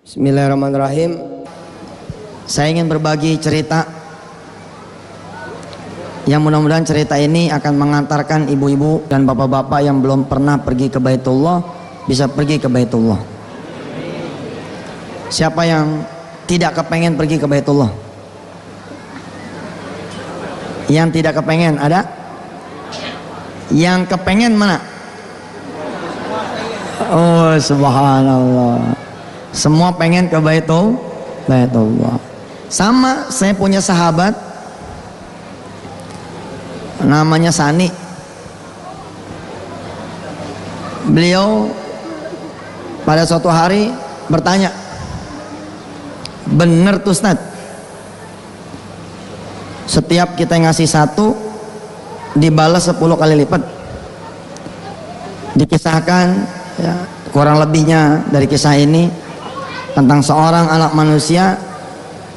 Bismillahirrahmanirrahim. Saya ingin berbagi cerita yang mudah-mudahan cerita ini akan mengantarkan ibu-ibu dan bapak-bapak yang belum pernah pergi ke Baitullah bisa pergi ke Baitullah. Siapa yang tidak kepengen pergi ke Baitullah? Yang tidak kepengen ada? Yang kepengen mana? Oh subhanallah, semua pengen ke Baitullah. Sama, saya punya sahabat namanya Sani. Beliau pada suatu hari bertanya, bener tuh Ustaz, setiap kita ngasih satu dibalas 10 kali lipat. Dikisahkan ya, kurang lebihnya dari kisah ini tentang seorang anak manusia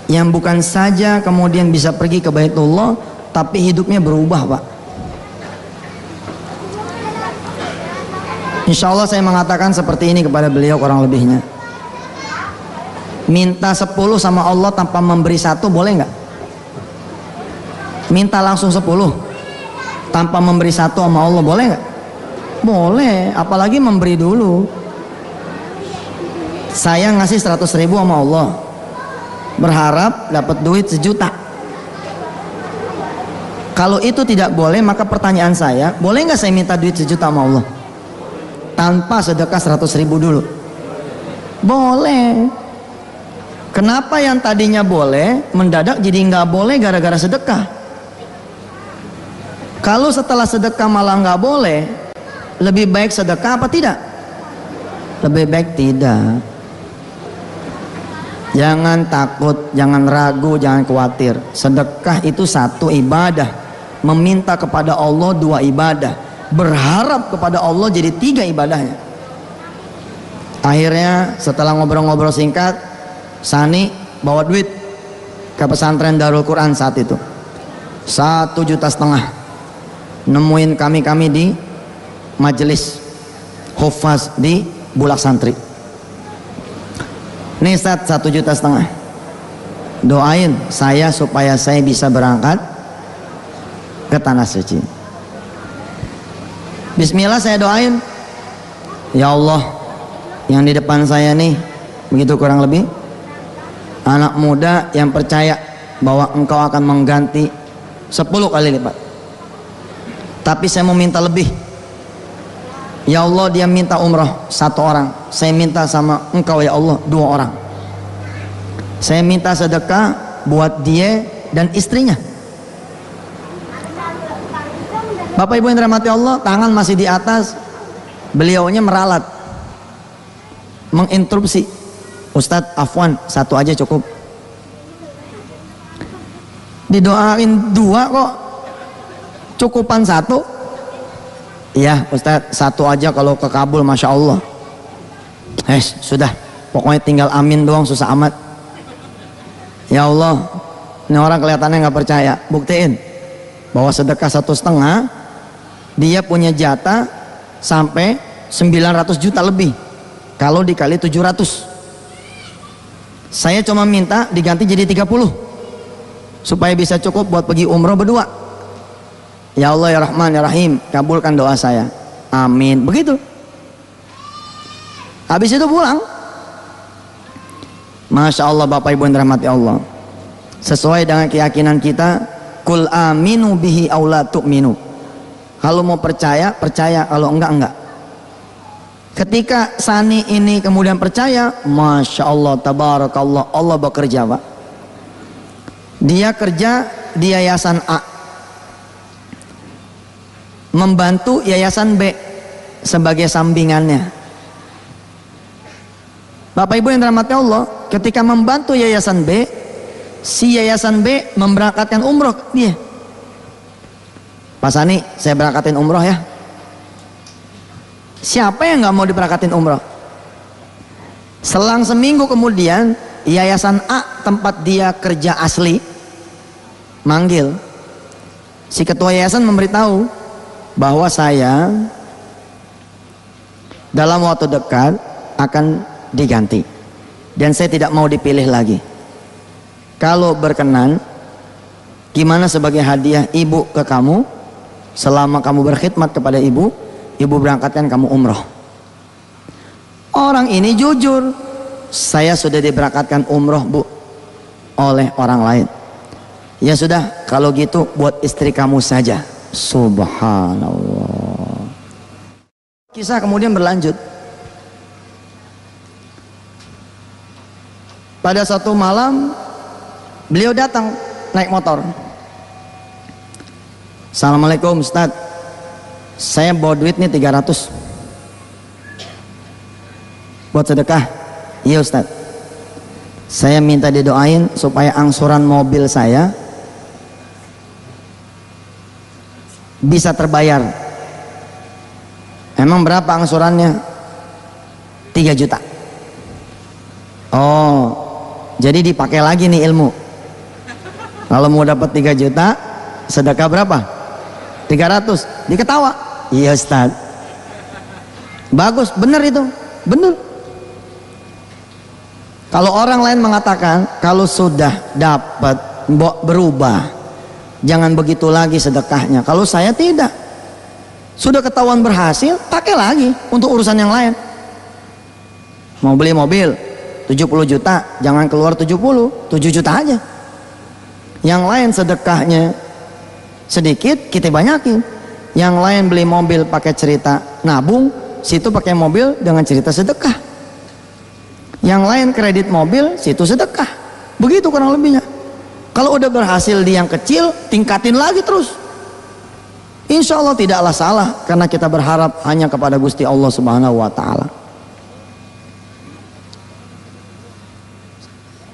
yang bukan saja kemudian bisa pergi ke Baitullah, tapi hidupnya berubah, Pak. Insya Allah saya mengatakan seperti ini kepada beliau kurang lebihnya. Minta 10 sama Allah tanpa memberi satu boleh nggak? Minta langsung 10 tanpa memberi satu sama Allah boleh nggak? Boleh, apalagi memberi dulu. Saya ngasih 100.000 sama Allah, berharap dapat duit 1 juta. Kalau itu tidak boleh, maka pertanyaan saya, boleh nggak saya minta duit 1 juta sama Allah tanpa sedekah 100.000 dulu? Boleh. Kenapa yang tadinya boleh mendadak jadi nggak boleh gara-gara sedekah? Kalau setelah sedekah malah nggak boleh, lebih baik sedekah apa tidak? Lebih baik tidak. Jangan takut, jangan ragu, jangan khawatir. Sedekah itu satu ibadah, meminta kepada Allah 2 ibadah, berharap kepada Allah jadi 3 ibadahnya. Akhirnya setelah ngobrol-ngobrol singkat, Sani bawa duit ke pesantren Darul Quran saat itu 1,5 juta. Nemuin kami di majelis Hufaz di Bulak Santri. Nih Ustaz, 1,5 juta. Doain saya supaya saya bisa berangkat ke Tanah Suci. Bismillah saya doain, ya Allah, yang di depan saya nih, begitu kurang lebih, anak muda yang percaya bahwa engkau akan mengganti 10 kali lipat. Tapi saya mau minta lebih. Ya Allah, dia minta umrah 1 orang, saya minta sama engkau ya Allah 2 orang. Saya minta sedekah buat dia dan istrinya. Bapak Ibu yang dirahmati Allah, tangan masih di atas, beliaunya meralat, menginterupsi, Ustadz afwan, 1 aja cukup. Didoain 2 kok cukupan 1. Iya Ustadz, 1 aja kalau kekabul Masya Allah. Sudah, pokoknya tinggal amin doang, susah amat. Ya Allah, ini orang kelihatannya nggak percaya. Buktiin bahwa sedekah 1,5, dia punya jatah sampai 900 juta lebih. Kalau dikali 700, saya cuma minta diganti jadi 30 supaya bisa cukup buat pergi umroh berdua. Ya Allah ya Rahman ya Rahim, kabulkan doa saya, amin. Begitu. Habis itu pulang. Masya Allah Bapak Ibu yang dirahmati Allah, sesuai dengan keyakinan kita, kul aminu bihi aw la tu'minu. Kalau mau percaya, percaya, kalau enggak. Ketika Sani ini kemudian percaya, Masya Allah tabarakallah, Allah bekerja Pak. Dia kerja di yayasan A, membantu yayasan B sebagai sampingannya. Bapak Ibu yang dirahmati Allah, ketika membantu yayasan B, si yayasan B memberangkatkan umroh dia. Pak Sani, saya berangkatin umroh ya. Siapa yang nggak mau diberangkatin umroh? Selang seminggu kemudian, yayasan A tempat dia kerja asli manggil. Si ketua yayasan memberitahu bahwa saya dalam waktu dekat akan diganti. dan saya tidak mau dipilih lagi. Kalau berkenan, gimana sebagai hadiah ibu ke kamu, selama kamu berkhidmat kepada ibu, ibu berangkatkan kamu umroh. Orang ini jujur, saya sudah diberangkatkan umroh bu oleh orang lain. Ya sudah, kalau gitu buat istri kamu saja. Subhanallah. Kisah kemudian berlanjut. Pada suatu malam beliau datang naik motor. Assalamualaikum Ustaz, saya bawa duit nih 300 buat sedekah. Iya Ustaz, saya minta didoain supaya angsuran mobil saya bisa terbayar. Emang berapa angsurannya? 3 juta. Oh, jadi dipakai lagi nih ilmu. Kalau mau dapat 3 juta, sedekah berapa? 300. Diketawa. Iya Ustaz. Bagus, benar itu. Benar. Kalau orang lain mengatakan kalau sudah dapat berubah, jangan begitu lagi sedekahnya. Kalau saya tidak. Sudah ketahuan berhasil, pakai lagi untuk urusan yang lain. Mau beli mobil 70 juta, jangan keluar 70, 7 juta aja. Yang lain sedekahnya sedikit, kita banyakin. Yang lain beli mobil pakai cerita nabung, situ pakai mobil dengan cerita sedekah. Yang lain kredit mobil, situ sedekah. Begitu kurang lebihnya. Kalau udah berhasil di yang kecil, tingkatin lagi terus. Insya Allah tidaklah salah, karena kita berharap hanya kepada Gusti Allah Subhanahu wa Ta'ala.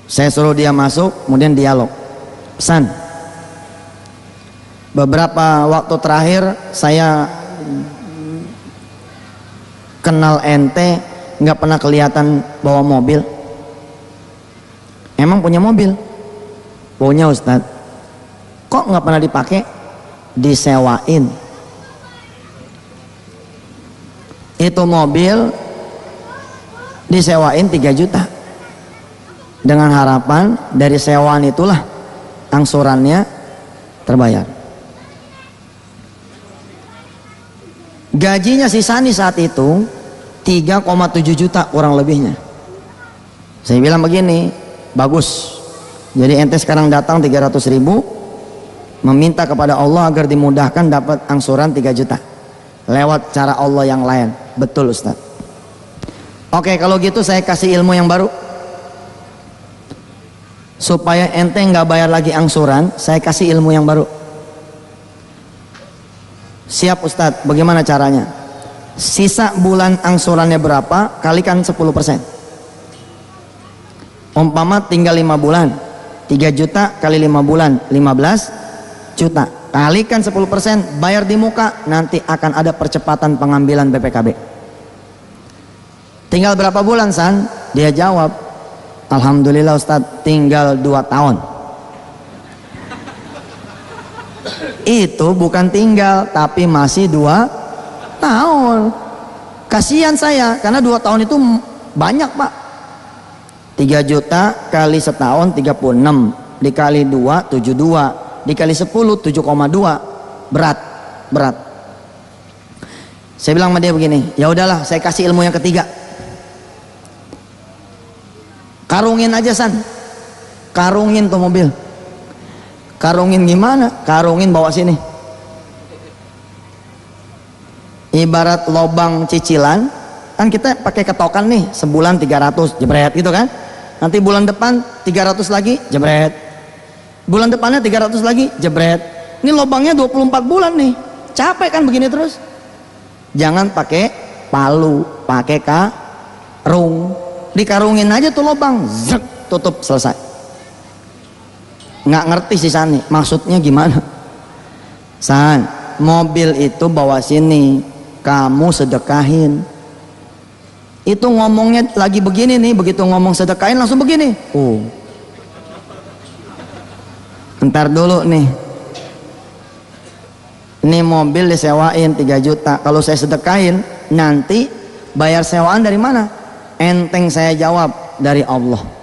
Saya suruh dia masuk, kemudian dialog. Pesan, beberapa waktu terakhir saya kenal ente, nggak pernah kelihatan bawa mobil. Emang punya mobil? Punya Ustadz. Kok nggak pernah dipakai? Disewain. Itu mobil disewain 3 juta. Dengan harapan dari sewaan itulah angsurannya terbayar. Gajinya si Sani saat itu 3,7 juta kurang lebihnya. Saya bilang begini, bagus. Jadi ente sekarang datang 300 ribu, meminta kepada Allah agar dimudahkan dapat angsuran 3 juta lewat cara Allah yang lain. Betul Ustaz. Oke, kalau gitu saya kasih ilmu yang baru. Supaya ente nggak bayar lagi angsuran, saya kasih ilmu yang baru. Siap Ustadz, bagaimana caranya? Sisa bulan angsurannya berapa, kalikan 10%. Umpama tinggal 5 bulan, 3 juta kali 5 bulan, 15 juta. Kalikan 10%, bayar di muka, nanti akan ada percepatan pengambilan BPKB. Tinggal berapa bulan San? Dia jawab, alhamdulillah Ustadz, tinggal 2 tahun. Itu bukan tinggal, tapi masih 2 tahun. Kasihan saya, karena 2 tahun itu banyak Pak. 3 juta kali setahun 36, dikali 2 72, dikali 10 7,2. Berat. Saya bilang sama dia begini, ya udahlah, saya kasih ilmu yang ketiga. Karungin aja San, karungin tuh mobil. Karungin gimana? Karungin bawa sini. Ibarat lobang cicilan, kan kita pakai ketokan nih, sebulan 300 jebret gitu kan. Nanti bulan depan 300 lagi jebret, bulan depannya 300 lagi jebret. Ini lobangnya 24 bulan nih, capek kan begini terus. Jangan pakai palu, pakai karung. Dikarungin aja tuh lobang, zek, tutup, selesai. Nggak ngerti sih Sani, maksudnya gimana? San, mobil itu bawa sini, kamu sedekahin. Itu ngomongnya lagi begini nih, begitu ngomong sedekahin langsung begini. Ntar dulu nih, ini mobil disewain 3 juta. Kalau saya sedekahin, nanti bayar sewaan dari mana? Enteng saya jawab, dari Allah.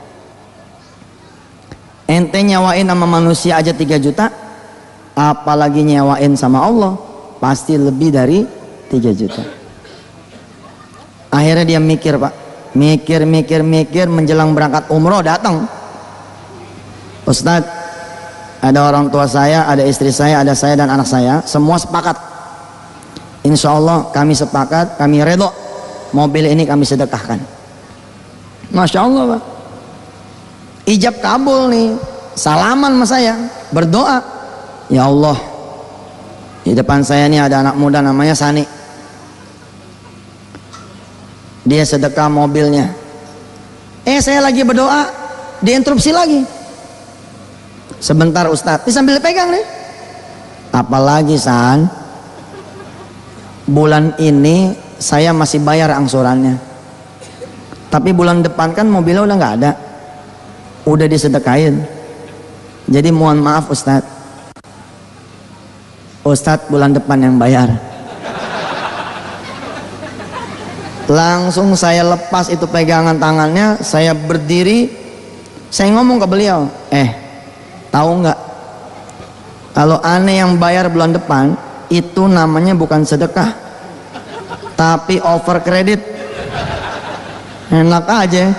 Ente nyawain sama manusia aja 3 juta, apalagi nyawain sama Allah, pasti lebih dari 3 juta. Akhirnya dia mikir, Pak, mikir menjelang berangkat umroh datang. Ustadz, ada orang tua saya, ada istri saya, ada saya dan anak saya, semua sepakat. Insya Allah kami sepakat, kami redho, mobil ini kami sedekahkan. Masya Allah, Pak. Ijab kabul nih, salaman sama saya, berdoa, ya Allah, di depan saya nih ada anak muda namanya Sani, dia sedekah mobilnya. Saya lagi berdoa, diinterupsi lagi. Sebentar Ustadz, sambil pegang nih. Apalagi San, bulan ini saya masih bayar angsurannya, tapi bulan depan kan mobilnya udah nggak ada, udah disedekain. Jadi mohon maaf Ustadz, Ustadz bulan depan yang bayar. Langsung saya lepas itu pegangan tangannya, saya berdiri, saya ngomong ke beliau, tahu nggak, kalau aneh yang bayar bulan depan itu namanya bukan sedekah, tapi over kredit. Enak aja,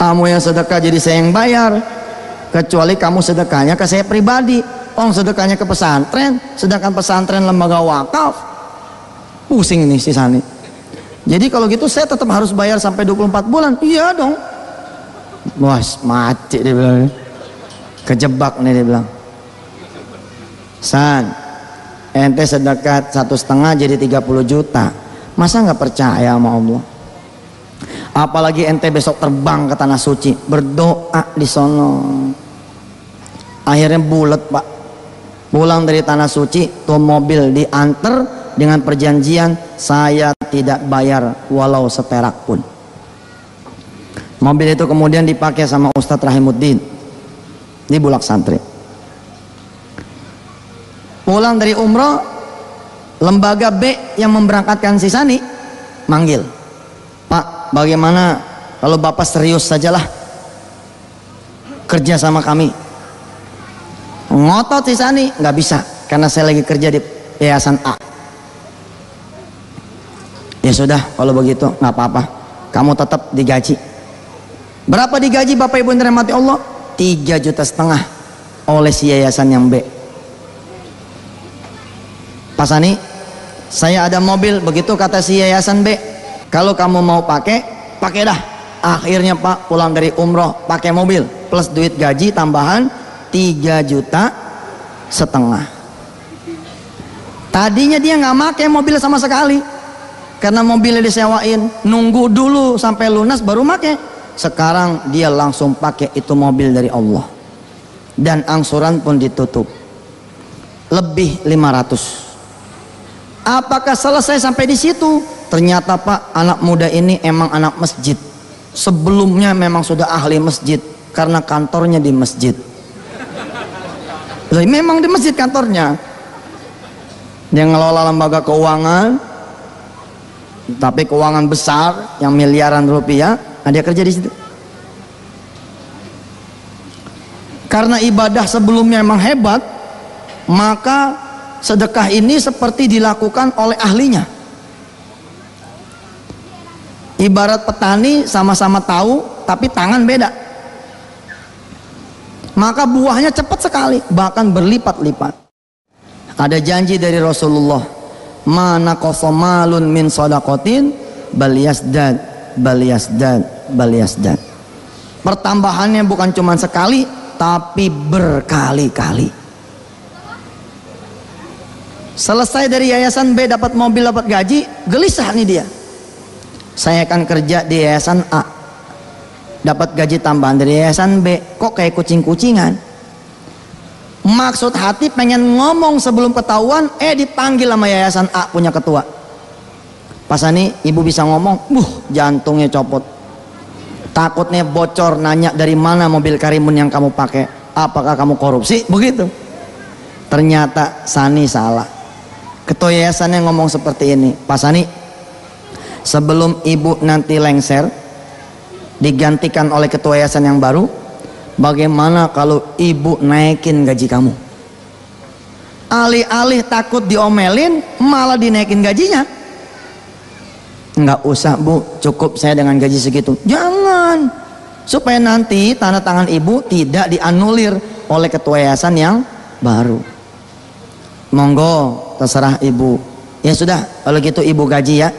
kamu yang sedekah jadi saya yang bayar, kecuali kamu sedekahnya ke saya pribadi. Sedekahnya ke pesantren, sedangkan pesantren lembaga wakaf. Pusing nih si Sani. Jadi kalau gitu saya tetap harus bayar sampai 24 bulan. Iya dong. Bos, mati dia bilang. Kejebak nih dia bilang. San, ente sedekah 1,5 jadi 30 juta. Masa nggak percaya sama Allah? Apalagi ente besok terbang ke tanah suci, berdoa di sono. Akhirnya bulet, Pak. Pulang dari tanah suci, tuh mobil diantar dengan perjanjian saya tidak bayar walau seperak pun. Mobil itu kemudian dipakai sama Ustadz Rahimuddin di Bulak Santri. Pulang dari umroh, lembaga B yang memberangkatkan si Sani manggil, Pak, bagaimana kalau Bapak serius sajalah kerja sama kami? Ngotot si Sani, nggak bisa karena saya lagi kerja di Yayasan A. Ya sudah, kalau begitu nggak apa-apa, kamu tetap digaji. Berapa digaji Bapak Ibu yang dirahmati Allah? 3,5 juta oleh si yayasan yang B. Pak Sani, saya ada mobil, begitu kata si yayasan B, kalau kamu mau pakai dah. Akhirnya Pak pulang dari umroh pakai mobil plus duit gaji tambahan 3,5 juta. Tadinya dia nggak pakai mobil sama sekali, karena mobilnya disewain, nunggu dulu sampai lunas baru pakai. Sekarang dia langsung pakai itu mobil dari Allah, dan angsuran pun ditutup lebih 500. Apakah selesai sampai di situ? Ternyata Pak, anak muda ini emang anak masjid, sebelumnya memang sudah ahli masjid karena kantornya di masjid. Memang di masjid kantornya, dia ngelola lembaga keuangan, tapi keuangan besar yang miliaran rupiah. Dia kerja di situ. Karena ibadah sebelumnya memang hebat, maka sedekah ini seperti dilakukan oleh ahlinya. Ibarat petani sama-sama tahu, tapi tangan beda. Maka buahnya cepat sekali, bahkan berlipat-lipat. Ada janji dari Rasulullah, mana kosomalun min sodakotin baliyasdad, baliyasdad, baliyasdad. Pertambahannya bukan cuma sekali, tapi berkali-kali. Selesai dari yayasan B dapat mobil, dapat gaji, gelisah nih dia. Saya akan kerja di yayasan A, dapat gaji tambahan dari yayasan B, kok kayak kucing-kucingan. Maksud hati pengen ngomong sebelum ketahuan, dipanggil sama yayasan A punya ketua. Pas Sani, ibu bisa ngomong, jantungnya copot. Takutnya bocor, nanya dari mana mobil Karimun yang kamu pakai, apakah kamu korupsi, begitu. Ternyata Sani salah. Ketua yayasannya ngomong seperti ini, Pak Sani, sebelum ibu nanti lengser, digantikan oleh ketua yayasan yang baru. Bagaimana kalau ibu naikin gaji kamu? Alih-alih takut diomelin, malah dinaikin gajinya. Enggak usah bu, cukup saya dengan gaji segitu. Jangan, supaya nanti tanda tangan ibu tidak dianulir oleh ketua yayasan yang baru. Monggo, terserah ibu. Ya sudah, kalau gitu ibu gaji ya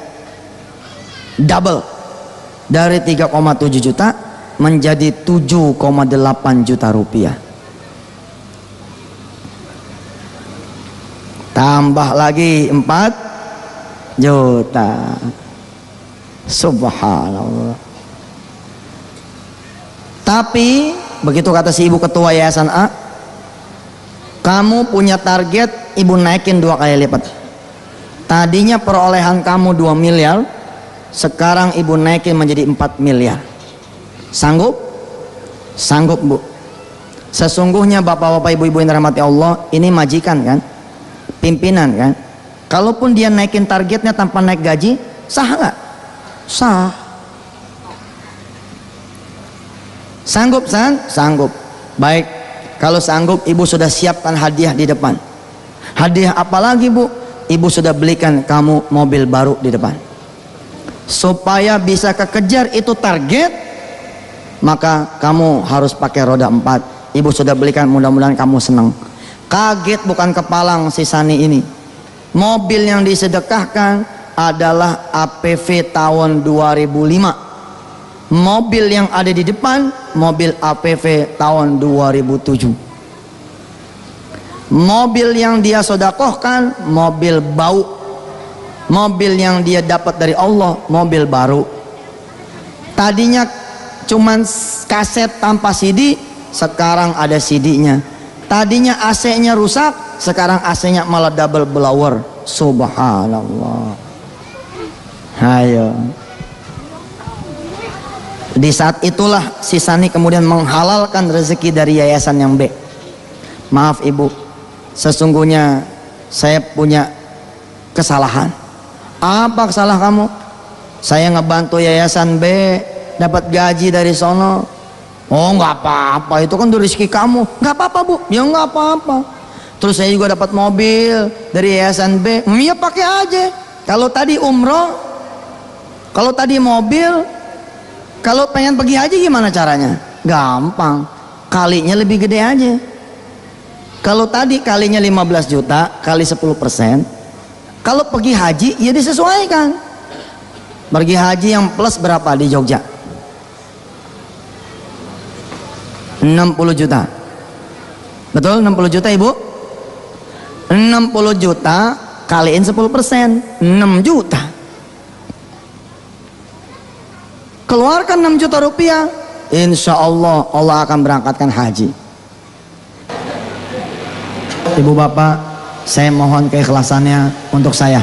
double, dari 3,7 juta menjadi 7,8 juta rupiah. Tambah lagi 4 juta. Subhanallah. Tapi begitu kata si ibu ketua yayasan A, kamu punya target ibu naikin 2 kali lipat. Tadinya perolehan kamu 2 miliar, sekarang ibu naikin menjadi 4 miliar. Sanggup? Sanggup bu. Sesungguhnya bapak-bapak ibu-ibu yang dirahmati Allah, ini majikan kan, pimpinan kan. Kalaupun dia naikin targetnya tanpa naik gaji, sah nggak? Sah. Sanggup san? Sanggup. Baik, kalau sanggup ibu sudah siapkan hadiah di depan. Hadiah apa lagi bu? Ibu sudah belikan kamu mobil baru di depan. Supaya bisa kekejar itu target, maka kamu harus pakai roda 4. Ibu sudah belikan, mudah-mudahan kamu senang. Kaget bukan kepalang si Sani ini. Mobil yang disedekahkan adalah APV tahun 2005. Mobil yang ada di depan mobil APV tahun 2007. Mobil yang dia sedekahkan mobil bau. Mobil yang dia dapat dari Allah mobil baru. Tadinya cuman kaset tanpa CD, sekarang ada CD-nya. Tadinya AC-nya rusak, sekarang AC-nya malah double blower. Subhanallah. Ayo. Di saat itulah si Sani kemudian menghalalkan rezeki dari yayasan yang B. Maaf ibu, sesungguhnya saya punya kesalahan. Apa kesalahan kamu? Saya ngebantu yayasan B, dapat gaji dari sono. Oh nggak apa-apa, itu kan rezeki kamu. Nggak apa-apa bu, ya nggak apa-apa. Terus saya juga dapat mobil dari yayasan B. Ya pakai aja. Kalau tadi umroh, kalau tadi mobil, kalau pengen pergi haji gimana caranya? Gampang, kalinya lebih gede aja. Kalau tadi kalinya 15 juta kali 10%, kalau pergi haji ya disesuaikan. Pergi haji yang plus berapa di Jogja? 60 juta. Betul 60 juta ibu? 60 juta kaliin 10%, 6 juta. Keluarkan 6 juta rupiah, insya Allah Allah akan berangkatkan haji. Ibu bapak, saya mohon keikhlasannya untuk saya.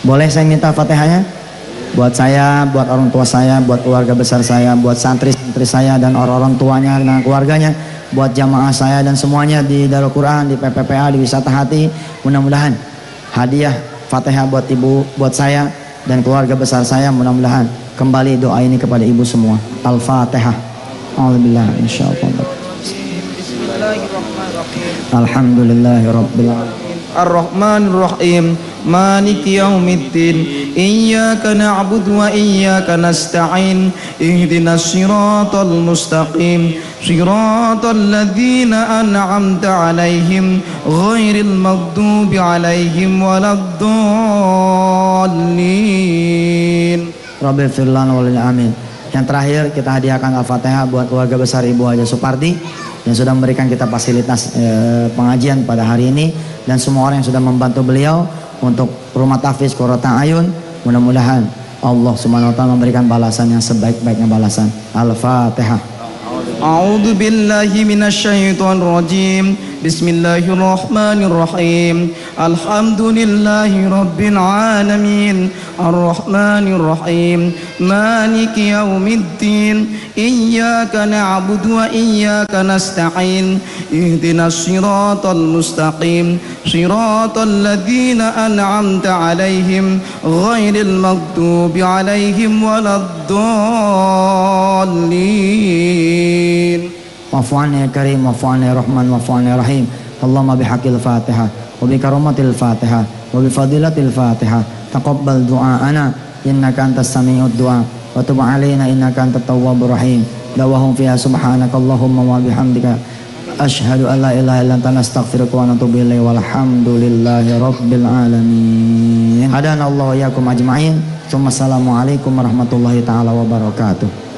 Boleh saya minta Fatihahnya? Buat saya, buat orang tua saya, buat keluarga besar saya, buat santri-santri saya dan orang-orang tuanya dan keluarganya, buat jamaah saya dan semuanya di Darul Quran, di PPPA, di Wisata Hati. Mudah-mudahan hadiah Fatihah buat ibu, buat saya dan keluarga besar saya, mudah-mudahan kembali doa ini kepada ibu semua. Al-Fatihah. Alhamdulillah, insyaallah. Alhamdulillahirabbil alamin. Ar-Rahmanir-Rahim, Maliki yaumiddin. Iyyaka na'budu wa iyyaka nasta'in. Ihdinas siratal mustaqim, siratal ladzina an'amta 'alaihim ghairil maghdubi 'alaihim waladdallin. Rabbil firlan walil amin. Yang terakhir kita hadiahkan Al-Fatihah buat keluarga besar Ibu Haja Supardi yang sudah memberikan kita fasilitas pengajian pada hari ini, dan semua orang yang sudah membantu beliau untuk rumah tahfiz Qurrata Ayun. Mudah-mudahan Allah Subhanahu wa taala memberikan balasan yang sebaik-baiknya balasan. Al-Fatihah. A'udzu billahi minasyaitonir rajim. Bismillahirrahmanirrahim. Alhamdulillahi rabbil alamin. Arrahmanir rahim. Maliki yaumiddin. Iyyaka na'budu wa iyyaka nasta'in. Ihdinas siratal mustaqim, siratal ladzina an'amta 'alaihim ghairil maghdubi 'alaihim waladdallin. wa'fu anni ya karim wa'fu anni ya rahman wa'fu anni ya rahim. Allahumma bihaqqil Fatihah wa bi karomatil Fatihah wa bi fadilatil Fatihah taqabbal du'aana innaka antas sami'ud du'a wa tub 'alaina innaka antat tawwabur rahim. Dawahum fiha subhanakallahumma wa bihamdika asyhadu an la ilaha illa anta astaghfiruka wa atubu ilaik walhamdulillahi rabbil alamin. Hadanallahu wa iyyakum ajma'in. Assalamualaikum warahmatullahi taala wabarakatuh.